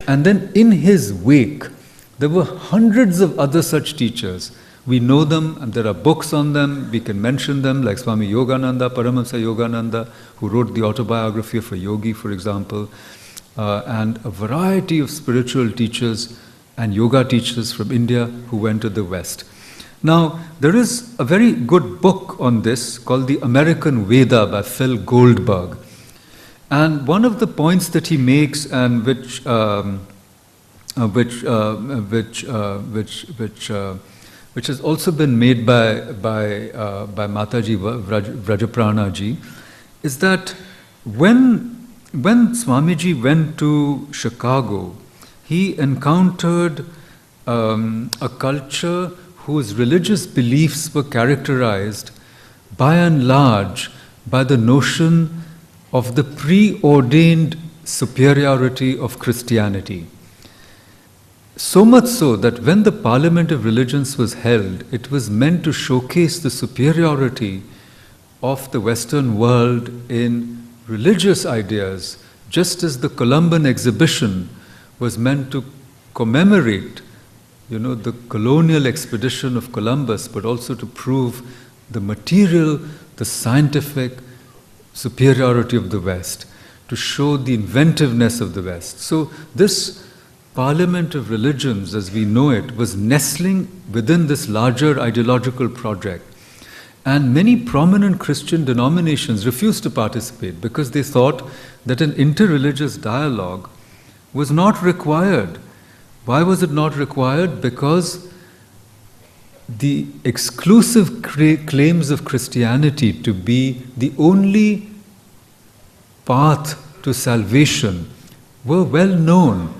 And then in his wake, there were hundreds of other such teachers. We know them, and there are books on them. We can mention them, like Swami Yogananda, Paramahamsa Yogananda, who wrote the autobiography of a yogi, for example, and a variety of spiritual teachers and yoga teachers from India who went to the West. Now, there is a very good book on this called The American Veda by Phil Goldberg. And one of the points that he makes, and which has also been made by Mataji Vrajaprana ji, is that when Swamiji went to Chicago, he encountered a culture whose religious beliefs were characterized by and large by the notion of the preordained superiority of Christianity. So much so that when the Parliament of Religions was held, it was meant to showcase the superiority of the Western world in religious ideas, just as the Columban exhibition was meant to commemorate, the colonial expedition of Columbus, but also to prove the material, the scientific superiority of the West, to show the inventiveness of the West. So this Parliament of Religions, as we know it, was nestling within this larger ideological project. And many prominent Christian denominations refused to participate because they thought that an interreligious dialogue was not required. Why was it not required? Because the exclusive claims of Christianity to be the only path to salvation were well known.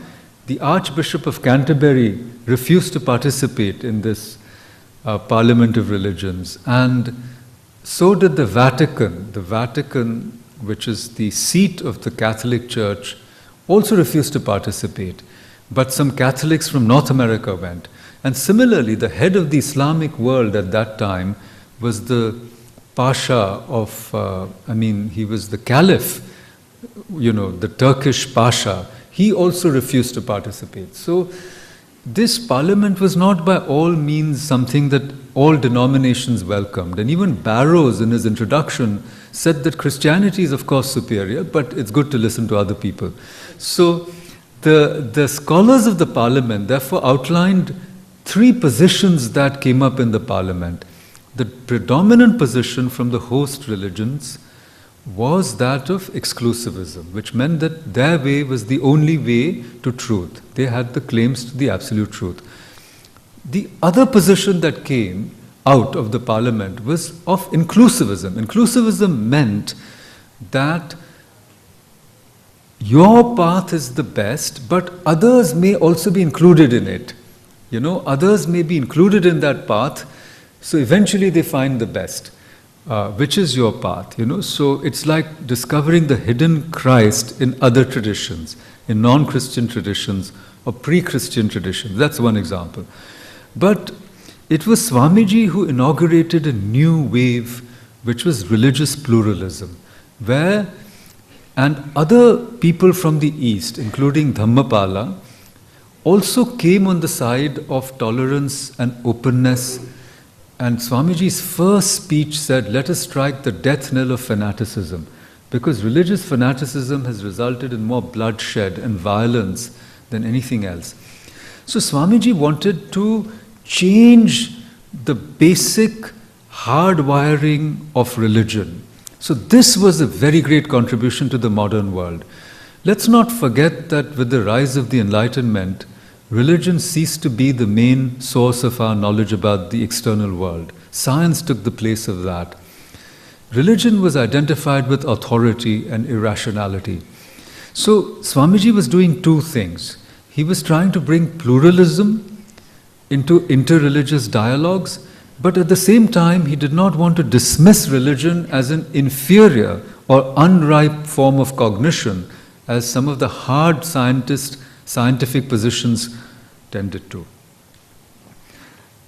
The Archbishop of Canterbury refused to participate in this Parliament of Religions, and so did the Vatican. The Vatican, which is the seat of the Catholic Church, also refused to participate. But some Catholics from North America went. And similarly, the head of the Islamic world at that time was the Pasha of, he was the Caliph, the Turkish Pasha. He also refused to participate. So this parliament was not by all means something that all denominations welcomed. And even Barrows, in his introduction, said that Christianity is of course superior, but it's good to listen to other people. So the scholars of the parliament therefore outlined three positions that came up in the parliament. The predominant position from the host religions was that of exclusivism, which meant that their way was the only way to truth. They had the claims to the absolute truth. The other position that came out of the parliament was of inclusivism. Inclusivism meant that your path is the best, but others may also be included in it. Others may be included in that path, so eventually they find the best. Which is your path, So it's like discovering the hidden Christ in other traditions, in non-Christian traditions or pre-Christian traditions. That's one example. But it was Swamiji who inaugurated a new wave, which was religious pluralism, and other people from the East, including Dhammapala, also came on the side of tolerance and openness. And Swamiji's first speech said, let us strike the death knell of fanaticism, because religious fanaticism has resulted in more bloodshed and violence than anything else. So Swamiji wanted to change the basic hardwiring of religion. So this was a very great contribution to the modern world. Let's not forget that with the rise of the Enlightenment, religion ceased to be the main source of our knowledge about the external world. Science took the place of that. Religion was identified with authority and irrationality. So Swamiji was doing two things. He was trying to bring pluralism into interreligious dialogues, but at the same time he did not want to dismiss religion as an inferior or unripe form of cognition, as some of the hard scientific positions tended to.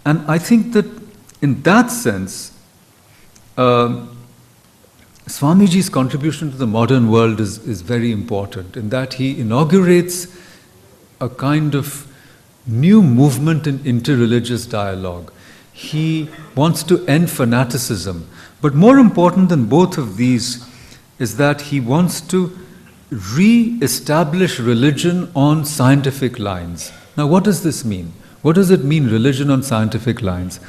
And I think that in that sense, Swamiji's contribution to the modern world is very important, in that he inaugurates a kind of new movement in interreligious dialogue. He wants to end fanaticism. But more important than both of these is that he wants to re-establish religion on scientific lines. Now, what does this mean? What does it mean, religion on scientific lines?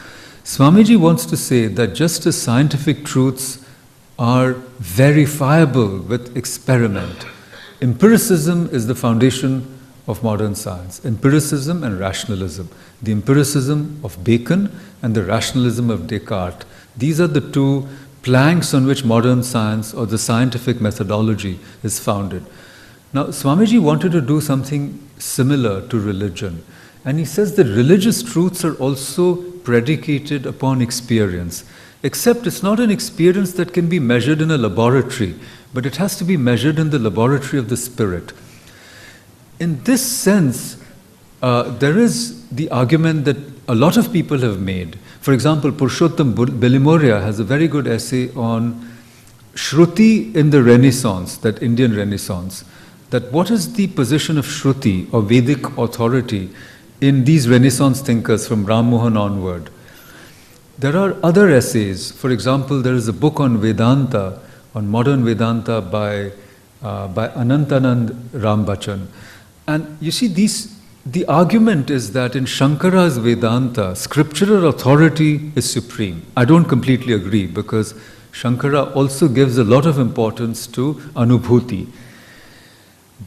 Swamiji wants to say that just as scientific truths are verifiable with experiment, empiricism is the foundation of modern science. Empiricism and rationalism. The empiricism of Bacon and the rationalism of Descartes. These are the two planks on which modern science or the scientific methodology is founded. Now, Swamiji wanted to do something similar to religion. And he says that religious truths are also predicated upon experience. Except it's not an experience that can be measured in a laboratory, but it has to be measured in the laboratory of the spirit. In this sense, there is the argument that a lot of people have made. For example, Purushottam Bilimoria has a very good essay on Shruti in the Renaissance, that Indian Renaissance. That what is the position of Shruti or Vedic authority in these Renaissance thinkers from Ram Mohan onward. There are other essays. For example, there is a book on Vedanta, on modern Vedanta by Anantanand Rambachan. And you see, the argument is that in Shankara's Vedanta, scriptural authority is supreme. I don't completely agree because Shankara also gives a lot of importance to Anubhuti.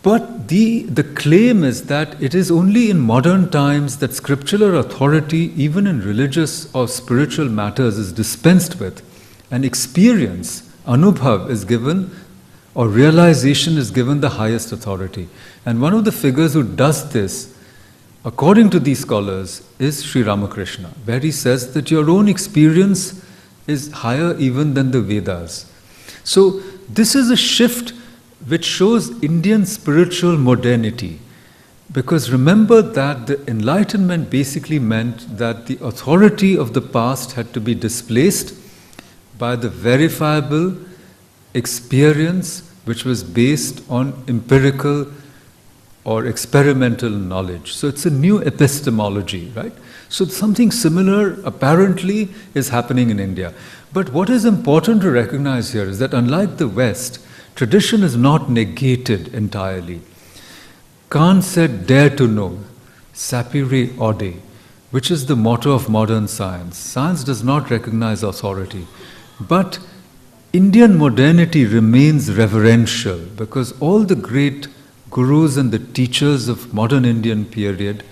But the claim is that it is only in modern times that scriptural authority, even in religious or spiritual matters, is dispensed with. And experience, anubhav, is given, or realization is given the highest authority. And one of the figures who does this, according to these scholars, is Sri Ramakrishna, where he says that your own experience is higher even than the Vedas. So this is a shift which shows Indian spiritual modernity. Because remember that the Enlightenment basically meant that the authority of the past had to be displaced by the verifiable experience which was based on empirical or experimental knowledge. So it's a new epistemology, right? So something similar apparently is happening in India. But what is important to recognize here is that unlike the West, tradition is not negated entirely. Kant said, dare to know, sapere aude, which is the motto of modern science. Science does not recognize authority. But Indian modernity remains reverential because all the great gurus and the teachers of modern Indian period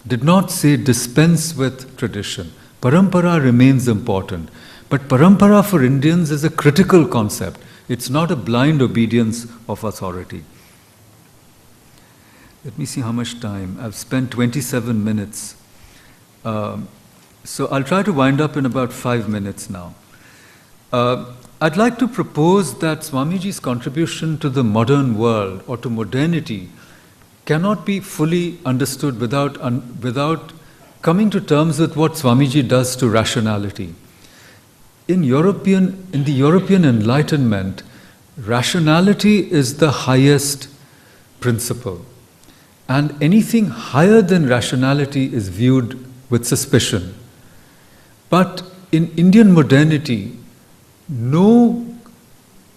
did not say dispense with tradition. Parampara remains important. But parampara for Indians is a critical concept. It's not a blind obedience of authority. Let me see how much time. I've spent 27 minutes. So I'll try to wind up in about 5 minutes now. I'd like to propose that Swamiji's contribution to the modern world or to modernity cannot be fully understood without coming to terms with what Swamiji does to rationality. In the European Enlightenment, rationality is the highest principle. And anything higher than rationality is viewed with suspicion. But in Indian modernity, no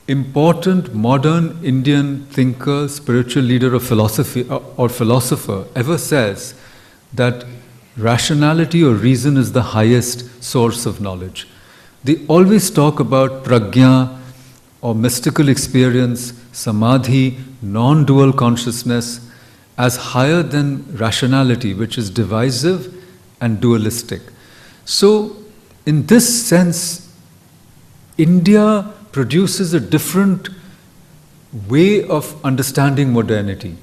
important modern Indian thinker, spiritual leader of philosophy or philosopher ever says that rationality or reason is the highest source of knowledge. They always talk about prajna or mystical experience, samadhi, non-dual consciousness as higher than rationality, which is divisive and dualistic. So, in this sense, India produces a different way of understanding modernity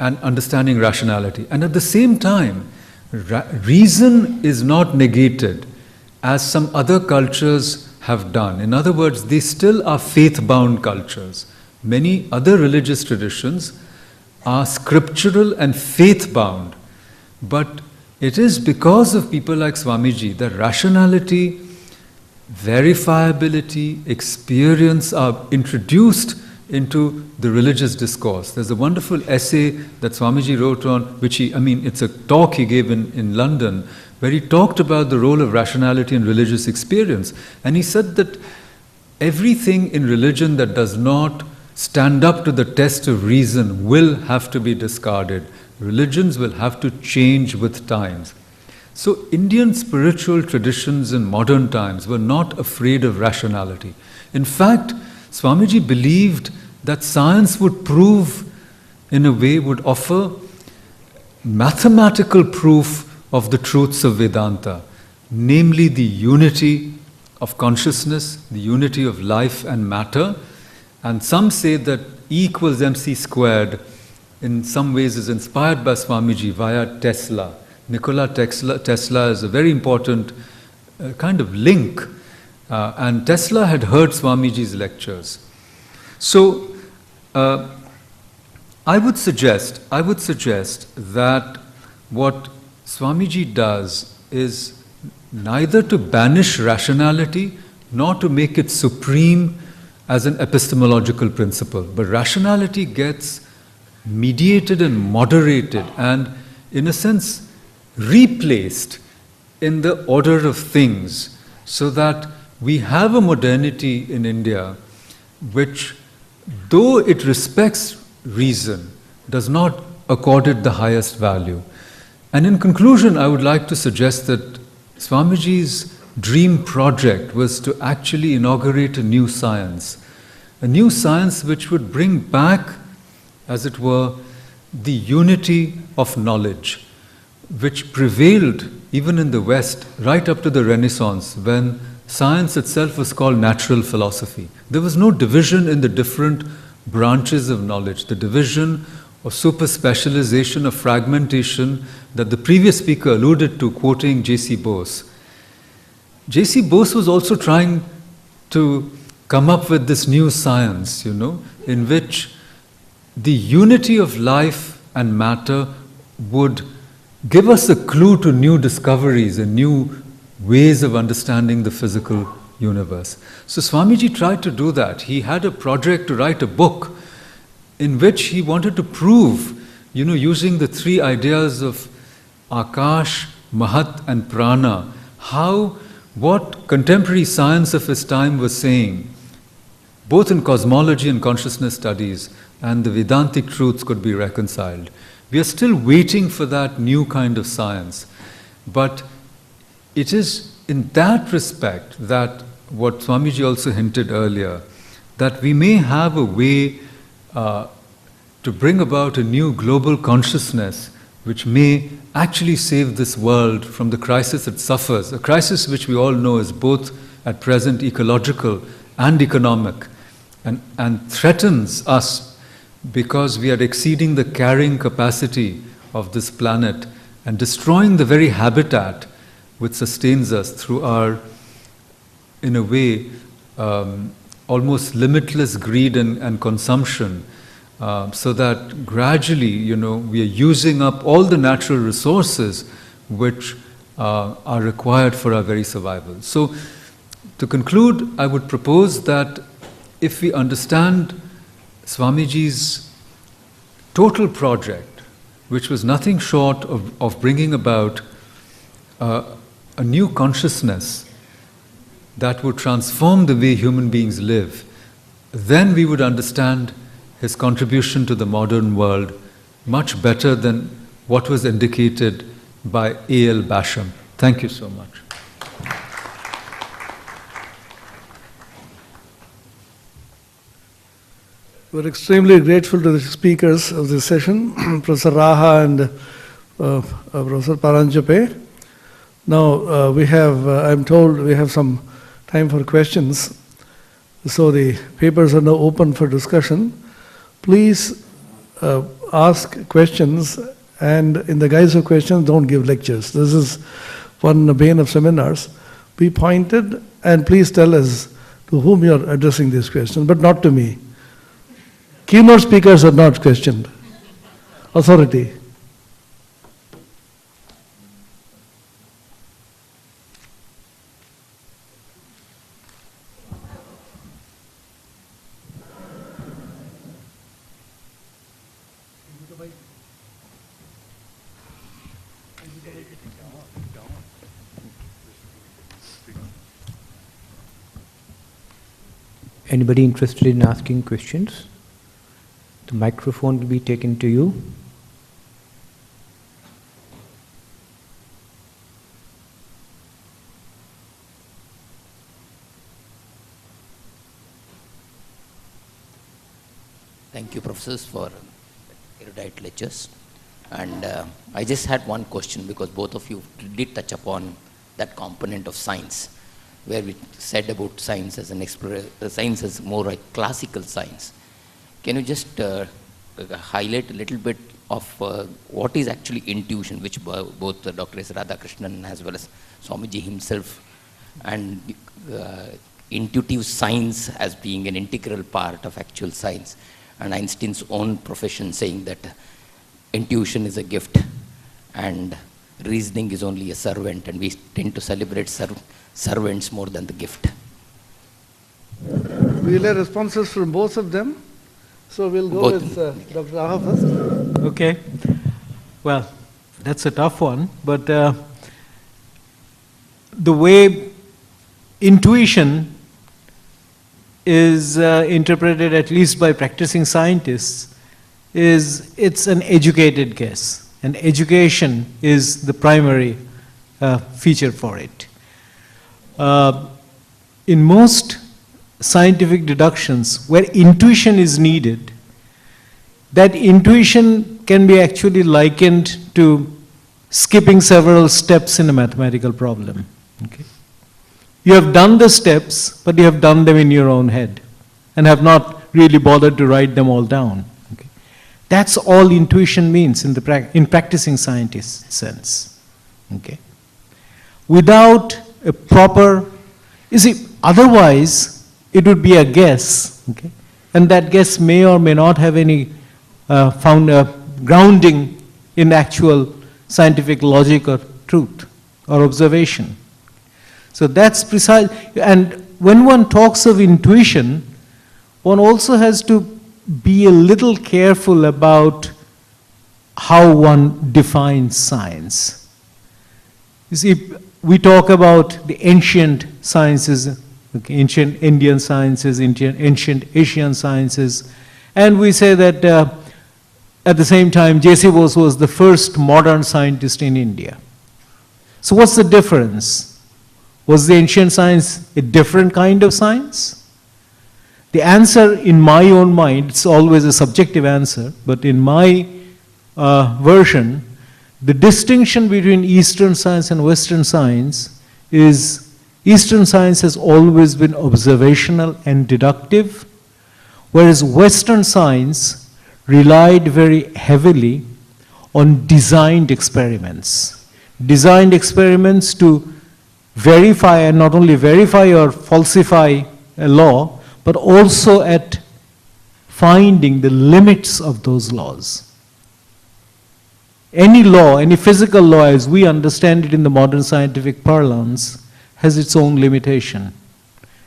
and understanding rationality. And at the same time, reason is not negated as some other cultures have done. In other words, they still are faith-bound cultures. Many other religious traditions are scriptural and faith-bound. But it is because of people like Swamiji that rationality, verifiability, experience are introduced into the religious discourse. There's a wonderful essay that Swamiji wrote on, it's a talk he gave in London, where he talked about the role of rationality in religious experience. And he said that everything in religion that does not stand up to the test of reason will have to be discarded. Religions will have to change with times. So Indian spiritual traditions in modern times were not afraid of rationality. In fact, Swamiji believed that science would prove, in a way, would offer mathematical proof of the truths of Vedanta, namely the unity of consciousness, the unity of life and matter. And some say that E equals mc squared in some ways is inspired by Swamiji via Tesla. Nikola Tesla is a very important kind of link. And Tesla had heard Swamiji's lectures. So I would suggest that what Swamiji does is neither to banish rationality nor to make it supreme as an epistemological principle, but rationality gets mediated and moderated and, in a sense, replaced in the order of things, so that we have a modernity in India which, though it respects reason, does not accord it the highest value. And in conclusion, I would like to suggest that Swamiji's dream project was to actually inaugurate a new science which would bring back, as it were, the unity of knowledge, which prevailed even in the West right up to the Renaissance, when science itself was called natural philosophy. There was no division in the different branches of knowledge, the division or super specialization or fragmentation that the previous speaker alluded to, quoting J.C. Bose. J.C. Bose was also trying to come up with this new science, in which the unity of life and matter would give us a clue to new discoveries and new ways of understanding the physical universe. So Swamiji tried to do that. He had a project to write a book in which he wanted to prove, using the three ideas of Akash, Mahat and Prana, what contemporary science of his time was saying, both in cosmology and consciousness studies, and the Vedantic truths could be reconciled. We are still waiting for that new kind of science. But it is in that respect that what Swamiji also hinted earlier, that we may have a way to bring about a new global consciousness which may actually save this world from the crisis it suffers, a crisis which we all know is both at present ecological and economic, and threatens us because we are exceeding the carrying capacity of this planet and destroying the very habitat which sustains us through our, in a way, almost limitless greed and consumption, so that gradually, we are using up all the natural resources which are required for our very survival. So, to conclude, I would propose that if we understand Swamiji's total project, which was nothing short of bringing about a new consciousness that would transform the way human beings live, then we would understand his contribution to the modern world much better than what was indicated by A.L. Basham. Thank you so much. We're extremely grateful to the speakers of this session, Professor Raha and Professor Paranjape. Now I'm told we have some time for questions. So the papers are now open for discussion. Please ask questions, and in the guise of questions, don't give lectures. This is one bane of seminars. Be pointed, and please tell us to whom you are addressing this question, but not to me. Keynote speakers are not questioned. Authority. Anybody interested in asking questions? The microphone will be taken to you. Thank you, professors, for erudite lectures. And I just had one question, because both of you did touch upon that component of science, where we said about science as an science as more like classical science. Can you just highlight a little bit of what is actually intuition, which both Dr. S. Radhakrishnan as well as Swamiji himself, and intuitive science as being an integral part of actual science, and Einstein's own profession saying that intuition is a gift and reasoning is only a servant, and we tend to celebrate servants more than the gift. We'll have responses from both of them. So we'll go Both. with Dr. Raha first. Okay. Well, that's a tough one, but the way intuition is interpreted, at least by practicing scientists, is it's an educated guess. And education is the primary feature for it. In most scientific deductions, where intuition is needed, that intuition can be actually likened to skipping several steps in a mathematical problem. Okay? You have done the steps, but you have done them in your own head and have not really bothered to write them all down. Okay? That's all intuition means in practicing scientist sense. Okay? Without a proper, you see, otherwise it would be a guess, okay? And that guess may or may not have any grounding in actual scientific logic or truth or observation. So that's precise. And when one talks of intuition, one also has to be a little careful about how one defines science. You see, we talk about the ancient sciences, okay, ancient Indian sciences, ancient Asian sciences, and we say that at the same time, J.C. Bose was the first modern scientist in India. So what's the difference? Was the ancient science a different kind of science? The answer in my own mind, it's always a subjective answer, but in my version, the distinction between Eastern science and Western science is Eastern science has always been observational and deductive, whereas Western science relied very heavily on designed experiments. Designed experiments to verify, and not only verify or falsify a law, but also at finding the limits of those laws. Any law, any physical law as we understand it in the modern scientific parlance, has its own limitation.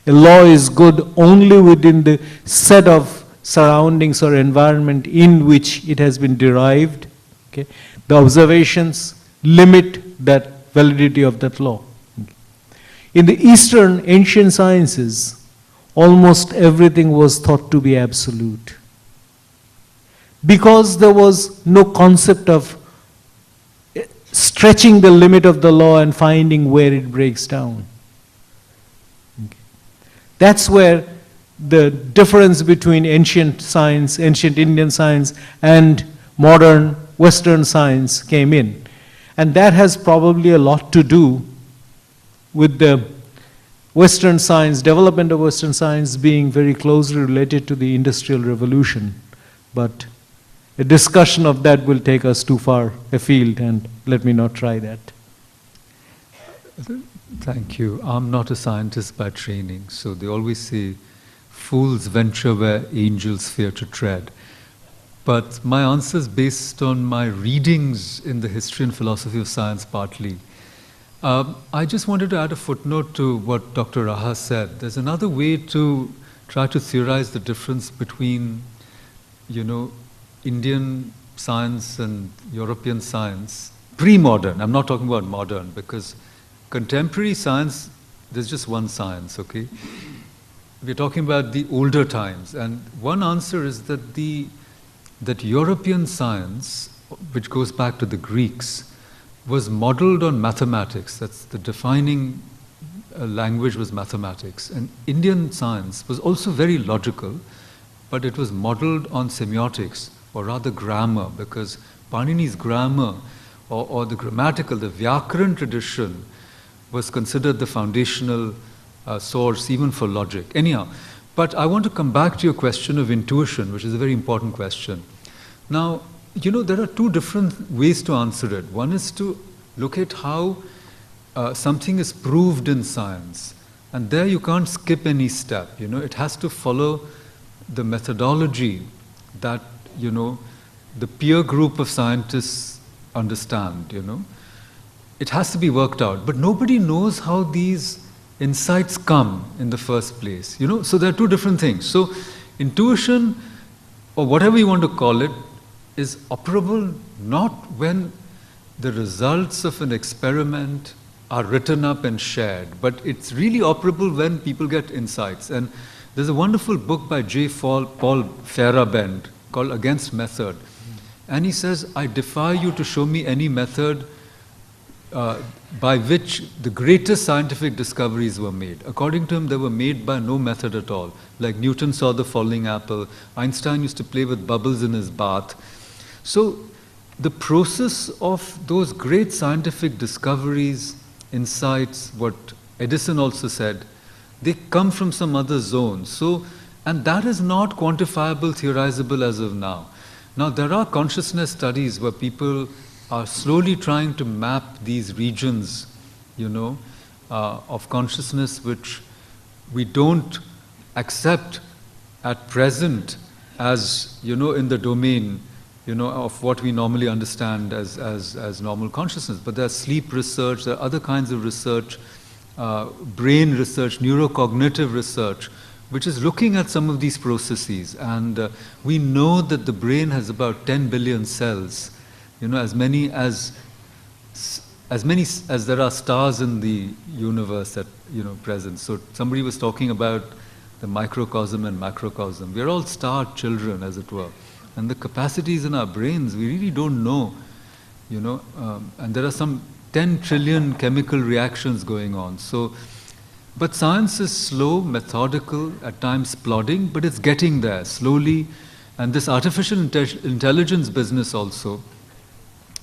A law is good only within the set of surroundings or environment in which it has been derived. Okay? The observations limit that validity of that law. Okay? In the Eastern ancient sciences, almost everything was thought to be absolute, because there was no concept of stretching the limit of the law and finding where it breaks down. Okay. That's where the difference between ancient science, ancient Indian science, and modern Western science came in. And that has probably a lot to do with the Western science, development of Western science being very closely related to the Industrial Revolution. But a discussion of that will take us too far afield, and let me not try that. Thank you. I'm not a scientist by training, so they always say, fools venture where angels fear to tread. But my answer is based on my readings in the history and philosophy of science partly. I just wanted to add a footnote to what Dr. Raha said. There's another way to try to theorize the difference between, Indian science and European science, pre-modern. I'm not talking about modern, because contemporary science, there's just one science, okay? we're talking about the older times, and one answer is that that European science, which goes back to the Greeks, was modeled on mathematics. That's the defining language was mathematics. And Indian science was also very logical, but it was modeled on semiotics, or rather grammar, because Panini's grammar, or the grammatical, the Vyakaran tradition, was considered the foundational source even for logic. Anyhow, but I want to come back to your question of intuition, which is a very important question. Now, there are two different ways to answer it. One is to look at how something is proved in science, and there you can't skip any step. It has to follow the methodology that the peer group of scientists understand. It has to be worked out, but nobody knows how these insights come in the first place. So there are two different things. So intuition, or whatever you want to call it, is operable not when the results of an experiment are written up and shared, but it's really operable when people get insights. And there's a wonderful book by Paul Feyerabend called Against Method. And he says, I defy you to show me any method by which the greatest scientific discoveries were made. According to him, they were made by no method at all. Like Newton saw the falling apple, Einstein used to play with bubbles in his bath. So the process of those great scientific discoveries, insights, what Edison also said, they come from some other zone. And that is not quantifiable, theorizable as of now. Now, there are consciousness studies where people are slowly trying to map these regions, of consciousness which we don't accept at present as, in the domain, of what we normally understand as normal consciousness. But there's sleep research, there are other kinds of research, brain research, neurocognitive research, which is looking at some of these processes. And we know that the brain has about 10 billion cells, as many as there are stars in the universe at present. So somebody was talking about the microcosm and macrocosm. We are all star children, as it were. And the capacities in our brains, we really don't know, and there are some 10 trillion chemical reactions going on. But science is slow, methodical, at times plodding, but it's getting there slowly. And this artificial intelligence business also,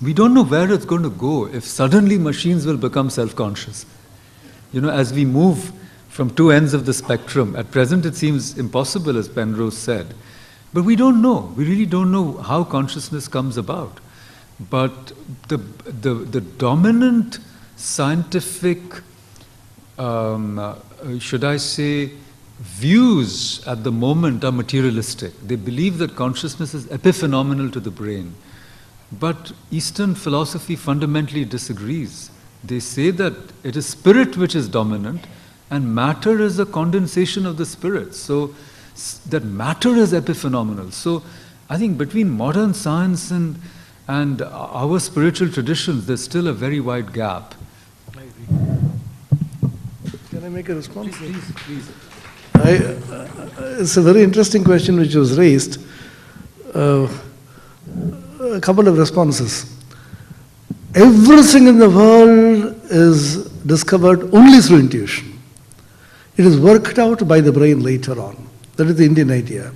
we don't know where it's going to go if suddenly machines will become self-conscious. As we move from two ends of the spectrum, at present it seems impossible, as Penrose said. But we don't know. We really don't know how consciousness comes about. But the dominant scientific, should I say, views at the moment are materialistic. They believe that consciousness is epiphenomenal to the brain. But Eastern philosophy fundamentally disagrees. They say that it is spirit which is dominant, and matter is a condensation of the spirit. So that matter is epiphenomenal. So I think between modern science and our spiritual traditions, there's still a very wide gap. Can I make a response? Please. It's a very interesting question which was raised. A couple of responses. Everything in the world is discovered only through intuition. It is worked out by the brain later on. That is the Indian idea.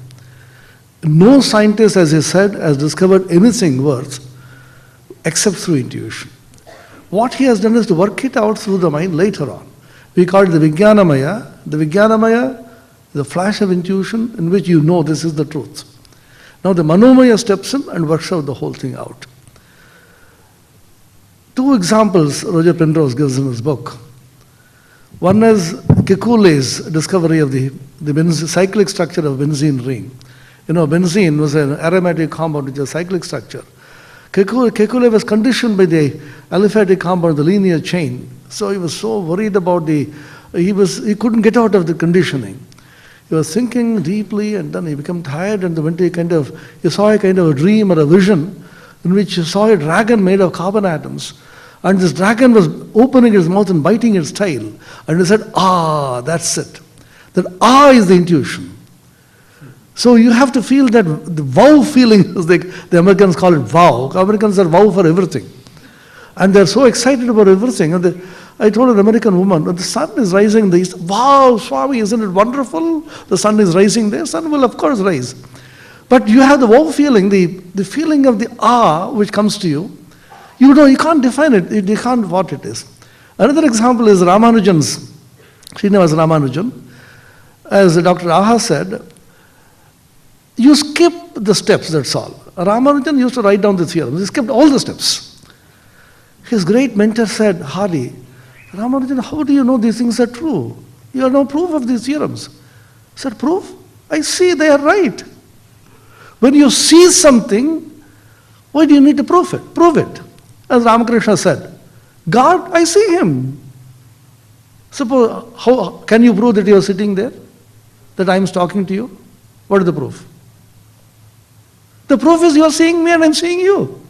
No scientist, as I said, has discovered anything worth except through intuition. What he has done is to work it out through the mind later on. We call it the Vijnanamaya. The Vijnanamaya is a flash of intuition in which you know this is the truth. Now the Manomaya steps in and works out the whole thing out. Two examples Roger Penrose gives in his book. One is Kekule's discovery of the cyclic structure of benzene ring. Benzene was an aromatic compound which is a cyclic structure. Kekule was conditioned by the aliphatic compound, the linear chain. So he was so worried about he couldn't get out of the conditioning. He was thinking deeply, and then he became tired, and he saw a kind of a dream or a vision in which he saw a dragon made of carbon atoms. And this dragon was opening its mouth and biting its tail. And he said, that's it. That ah is the intuition. So you have to feel that the wow feeling is like the Americans call it wow. Americans are wow for everything. And they're so excited about everything. And I told an American woman, the sun is rising in the east. Wow, Swami, isn't it wonderful? The sun is rising there. Sun will of course rise. But you have the wow feeling, the feeling of the ah which comes to you. You know, you can't define it. You can't what it is. Another example is Ramanujan's, Srinivas Ramanujan. As Dr. Aha said, you skip the steps, that's all. Ramanujan used to write down the theorems. He skipped all the steps. His great mentor said, Hari, Ramanujan, how do you know these things are true? You have no proof of these theorems. He said, proof? I see they are right. When you see something, why do you need to prove it? Prove it. As Ramakrishna said, God, I see him. Suppose, how can you prove that you are sitting there? That I am talking to you? What is the proof? The proof is you are seeing me and I am seeing you.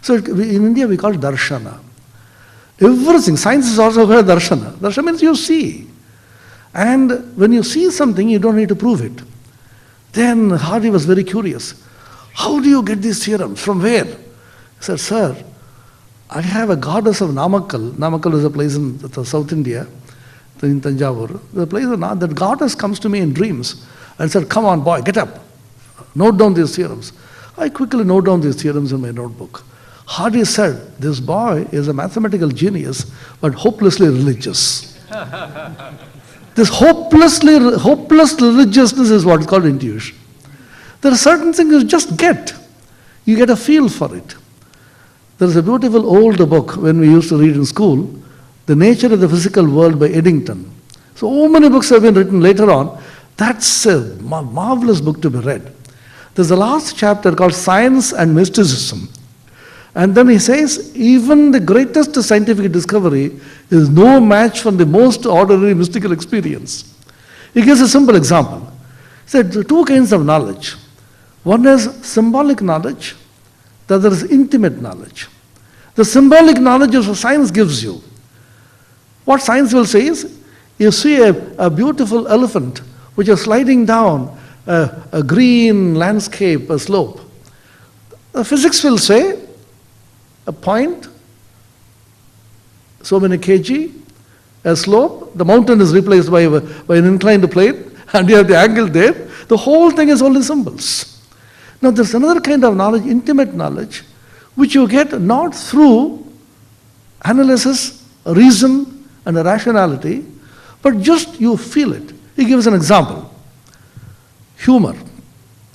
So in India we call it darshana. Everything, science is also called darshana. Darshana means you see. And when you see something, you don't need to prove it. Then Hardy was very curious. How do you get these theorems? From where? He said, sir, I have a goddess of Namakkal. Namakkal is a place in South India, in Tanjavur. The place that goddess comes to me in dreams and said, come on boy, get up. Note down these theorems. I quickly note down these theorems in my notebook. Hardy said, this boy is a mathematical genius, but hopelessly religious. This hopeless religiousness is what is called intuition. There are certain things you just get. You get a feel for it. There is a beautiful old book when we used to read in school, The Nature of the Physical World by Eddington. So many books have been written later on. That's a marvelous book to be read. There's the last chapter called Science and Mysticism. And then he says, even the greatest scientific discovery is no match for the most ordinary mystical experience. He gives a simple example. He said, there are two kinds of knowledge. One is symbolic knowledge, the other is intimate knowledge. The symbolic knowledge is what science gives you. What science will say is, you see a beautiful elephant which is sliding down a green landscape, a slope. The physics will say, a point, so many kg, a slope, the mountain is replaced by an inclined plane, and you have the angle there. The whole thing is only symbols. Now there's another kind of knowledge, intimate knowledge, which you get not through analysis, reason, and rationality, but just you feel it. He gives an example. Humor.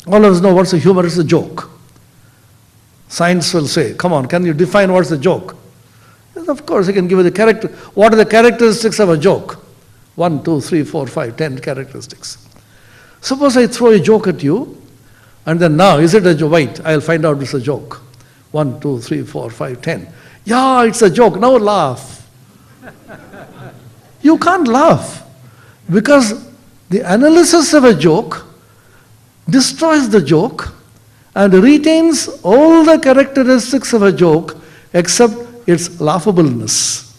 All of us know what's a humor, it's a joke. Science will say, come on, can you define what's a joke? Yes, of course, you can give you the character. What are the characteristics of a joke? 1, 2, 3, 4, 5, 10 characteristics. Suppose I throw a joke at you, and then now, is it a joke? Wait, I'll find out it's a joke. 1, 2, 3, 4, 5, 10. Yeah, it's a joke. Now laugh. You can't laugh because the analysis of a joke destroys the joke and retains all the characteristics of a joke except its laughableness.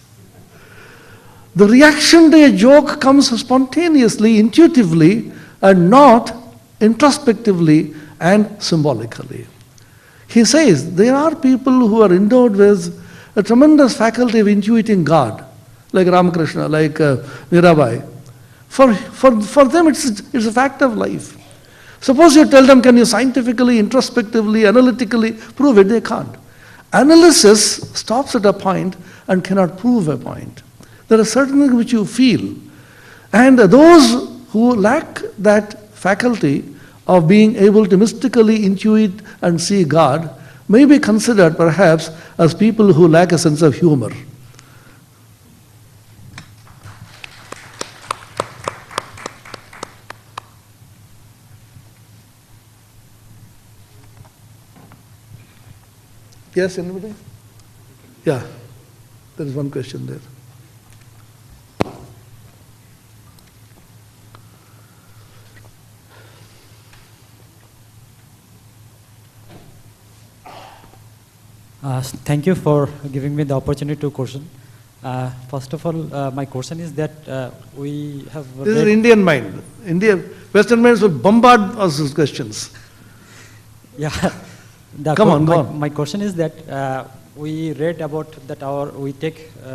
The reaction to a joke comes spontaneously, intuitively, and not introspectively and symbolically. He says there are people who are endowed with a tremendous faculty of intuiting God, like Ramakrishna, like Mirabai. For them, it's a fact of life. Suppose you tell them, can you scientifically, introspectively, analytically prove it? They can't. Analysis stops at a point and cannot prove a point. There are certain things which you feel. And those who lack that faculty of being able to mystically intuit and see God may be considered perhaps as people who lack a sense of humor. Yes, anybody? Yeah, there is one question there. Thank you for giving me the opportunity to question. First of all, my question is that we have. This is Indian mind. Western minds will bombard us with questions. Yeah. Come on, go on. My question is that we read about that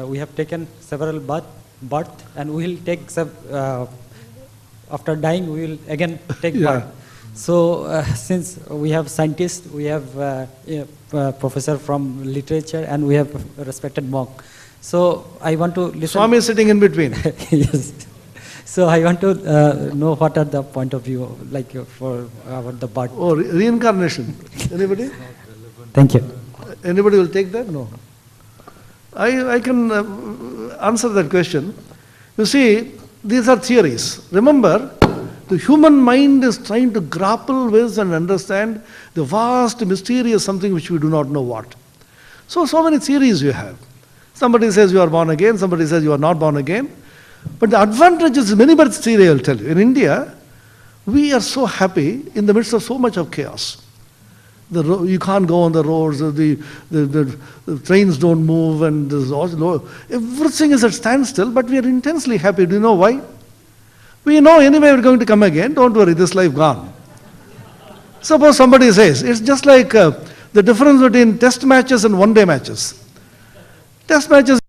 we have taken several birth and we will take after dying we will again take birth. So since we have scientists, we have professor from literature, and we have a respected monk. So I want to listen. Swami is sitting in between. Yes. So I want to know what are the point of view like for about the birth. Oh, reincarnation. Anybody? Thank you. Anybody will take that? No. I can answer that question. You see, these are theories. Remember, the human mind is trying to grapple with and understand the vast, mysterious something which we do not know what. So many theories you have. Somebody says you are born again, somebody says you are not born again. But the advantage is many birth theory, I will tell you. In India, we are so happy in the midst of so much of chaos. You can't go on the roads, the trains don't move, and everything is at standstill, but we are intensely happy. Do you know why? We know anyway we're going to come again, don't worry, this life gone. Suppose somebody says, it's just like the difference between test matches and one-day matches. Test matches